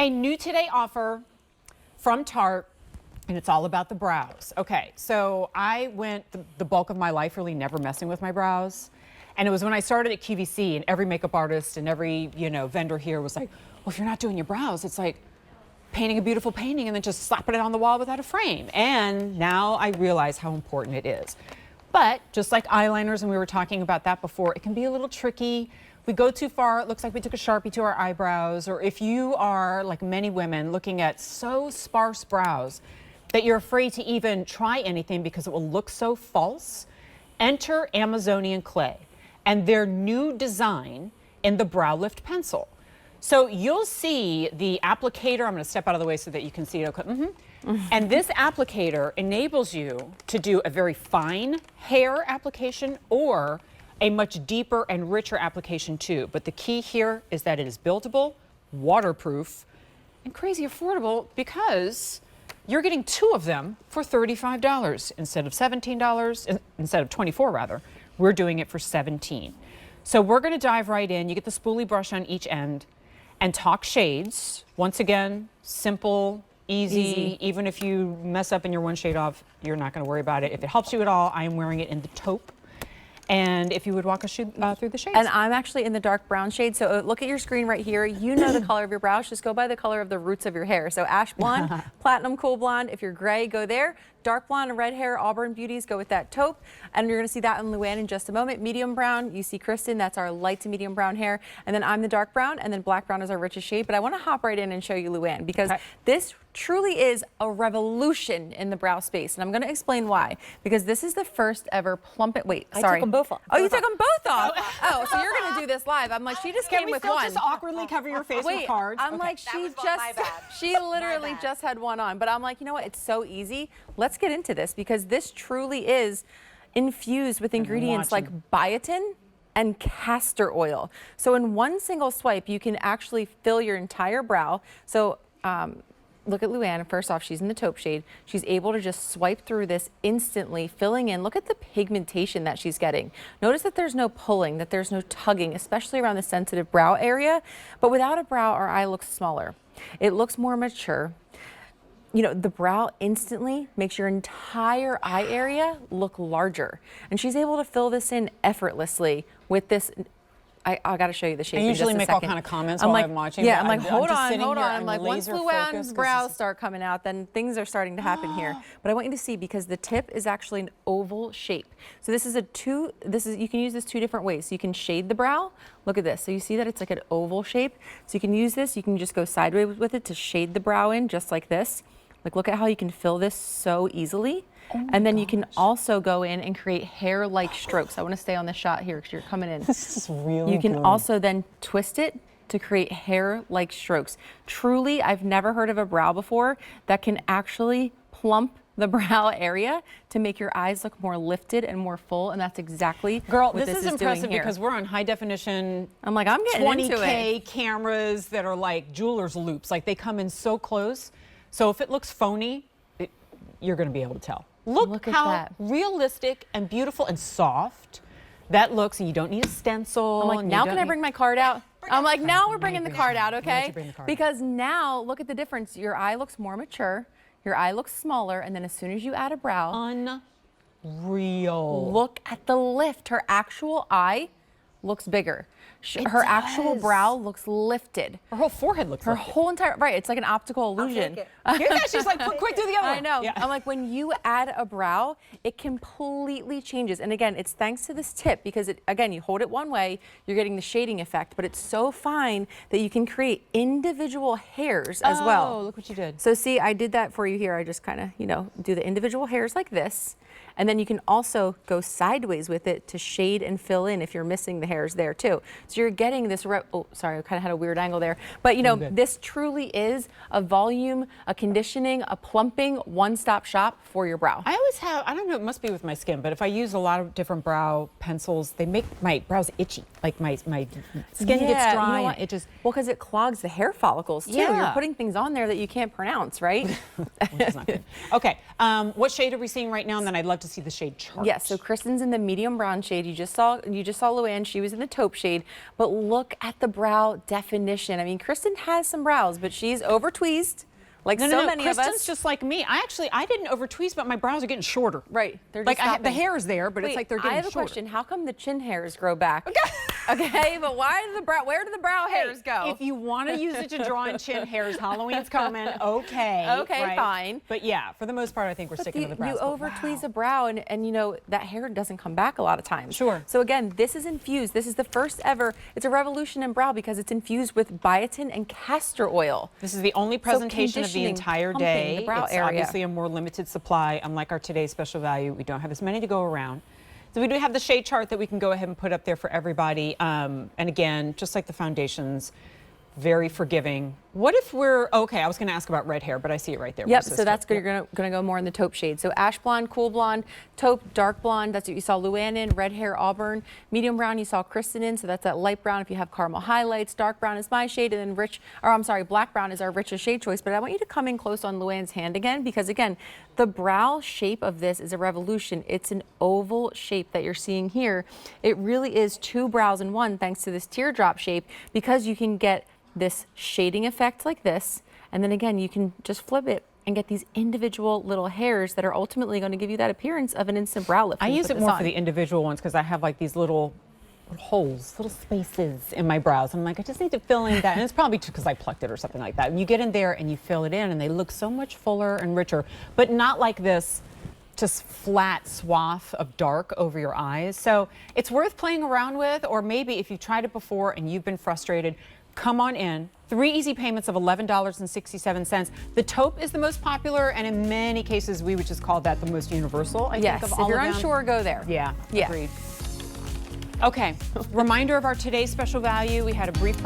Okay, new today offer from Tarte, and it's all about the brows. Okay, so I went the bulk of my life really never messing with my brows. And it was when I started at QVC, and every makeup artist and every, vendor here was like, well, if you're not doing your brows, it's like painting a beautiful painting and then just slapping it on the wall without a frame. And now I realize how important it is. But just like eyeliners, and we were talking about that before, it can be a little tricky. We go too far, it looks like we took a Sharpie to our eyebrows, or if you are, like many women, looking at so sparse brows that you're afraid to even try anything because it will look so false, enter Amazonian Clay and their new design in the Brow Lift Pencil. So you'll see the applicator. I'm going to step out of the way so that you can see it. Okay. And this applicator enables you to do a very fine hair application or a much deeper and richer application too. But the key here is that it is buildable, waterproof, and crazy affordable because you're getting 2 of them for $35 instead of $17, instead of $24 rather. We're doing it for $17. So we're going to dive right in. You get the spoolie brush on each end and talk shades. Once again, simple, easy. Even if you mess up and you're one shade off, you're not going to worry about it. If it helps you at all, I am wearing it in the taupe. And if you would walk us through the shades. And I'm actually in the dark brown shade. So look at your screen right here. You know the color of your brows. Just go by the color of the roots of your hair. So ash blonde, platinum cool blonde. If you're gray, go there. Dark blonde and red hair, auburn beauties, go with that taupe. And you're going to see that in Luann in just a moment. Medium brown, you see Kristen, that's our light to medium brown hair. And then I'm the dark brown, and then black brown is our richest shade. But I want to hop right in and show you Luann because this truly is a revolution in the brow space. And I'm going to explain why. Because this is the first ever plump it. Wait, sorry. I took them both off. Oh, you took them both off? Oh, so you're going to do this live. I'm like, she just came with one. Can we still just awkwardly cover your face with cards? I'm like, she literally just had one on. But I'm like, you know what? It's so easy. Let's get into this because this truly is infused with ingredients like biotin and castor oil. So in one single swipe, you can actually fill your entire brow. So look at Luann. First off, she's in the taupe shade. She's able to just swipe through this instantly, filling in. Look at the pigmentation that she's getting. Notice that there's no pulling, that there's no tugging, especially around the sensitive brow area. But without a brow, our eye looks smaller. It looks more mature. The brow instantly makes your entire eye area look larger. And she's able to fill this in effortlessly with this. I got to show you the shade. I usually make all kind of comments while I'm watching. Yeah, I'm like, hold on. I'm like, once Luann's brows start coming out, then things are starting to happen here. But I want you to see because the tip is actually an oval shape. So this is you can use this 2 different ways. So you can shade the brow. Look at this. So you see that it's like an oval shape. So you can use this. You can just go sideways with it to shade the brow in just like this. Like, look at how you can fill this so easily. And then you can also go in and create hair-like strokes. I want to stay on this shot here because you're coming in. This is really You can also then twist it to create hair-like strokes. Truly, I've never heard of a brow before that can actually plump the brow area to make your eyes look more lifted and more full, and that's exactly what this is impressive because we're on high definition. I'm like, I'm getting 20K cameras that are like jeweler's loops. Like they come in so close. So if it looks phony, you're going to be able to tell. Look how that. Realistic and beautiful and soft that looks, and you don't need a stencil. I'm like, now can I bring my card out? I'm like, now we're bringing the card out, okay? Because now, look at the difference. Your eye looks more mature. Your eye looks smaller, and then as soon as you add a brow. Unreal. Look at the lift. Her actual eye looks bigger. Her actual brow looks lifted. Her whole forehead looks lifted. Her whole entire, right, it's like an optical illusion. Hear that? She's like, quick, do the other one. I know. Yeah. I'm like, when you add a brow, it completely changes. And again, it's thanks to this tip because, again, you hold it one way, you're getting the shading effect, but it's so fine that you can create individual hairs as well. Oh, look what you did. So see, I did that for you here. I just kind of, do the individual hairs like this. And then you can also go sideways with it to shade and fill in if you're missing the hairs there too. So you're getting this, oh, sorry, I kind of had a weird angle there. But this truly is a volume, a conditioning, a plumping, one-stop shop for your brow. I always have, I don't know, it must be with my skin, but if I use a lot of different brow pencils, they make my brows itchy. Like my skin gets dry. And it just, well, because it clogs the hair follicles too. Yeah. You're putting things on there that you can't pronounce, right? Which is not good. Okay, what shade are we seeing right now? And then I'd love to see the shade chart. Yes, so Kristen's in the medium brown shade. You just saw Luann, she was in the taupe shade. but look at the brow definition. I mean, Kristen has some brows, but she's over tweezed. Like so many of us. Kristen's just like me. I didn't over tweeze, but my brows are getting shorter. Right. They're just like the hair is there, but it's like they're getting shorter. I have a question. How come the chin hairs grow back? Okay, but where do the brow hairs go? If you want to use it to draw in chin hairs, Halloween's coming. Okay. Okay, right? fine. But yeah, for the most part, I think we're sticking to the brows. You over tweeze a brow, and you know that hair doesn't come back a lot of times. Sure. So again, this is infused. This is the first ever. It's a revolution in brow because it's infused with biotin and castor oil. This is the only presentation of the entire day. The brow it's area. Obviously a more limited supply. Unlike our today's special value, we don't have as many to go around. So we do have the shade chart that we can go ahead and put up there for everybody. And again, just like the foundations, very forgiving. What if we're, okay, I was going to ask about red hair, but I see it right there. Yep, so that's good. You're going to go more in the taupe shade. So ash blonde, cool blonde, taupe, dark blonde, that's what you saw Luann in, red hair, auburn, medium brown you saw Kristen in, so that's that light brown if you have caramel highlights, dark brown is my shade, and then black brown is our richest shade choice. But I want you to come in close on Luann's hand again, because again, the brow shape of this is a revolution. It's an oval shape that you're seeing here. It really is two brows in one thanks to this teardrop shape, because you can get this shading effect like this, and then again you can just flip it and get these individual little hairs that are ultimately going to give you that appearance of an instant brow lift. I use it more for the individual ones because I have like these little holes, little spaces in my brows. I'm like, I just need to fill in that, and it's probably because I plucked it or something like that. And you get in there and you fill it in, and they look so much fuller and richer, but not like this just flat swath of dark over your eyes. So it's worth playing around with, or maybe if you've tried it before and you've been frustrated, come on in. 3 easy payments of $11.67. The taupe is the most popular, and in many cases, we would just call that the most universal. I think of all if you're of them. unsure, go there. Yeah, agreed. Okay, reminder of our today's special value. We had a brief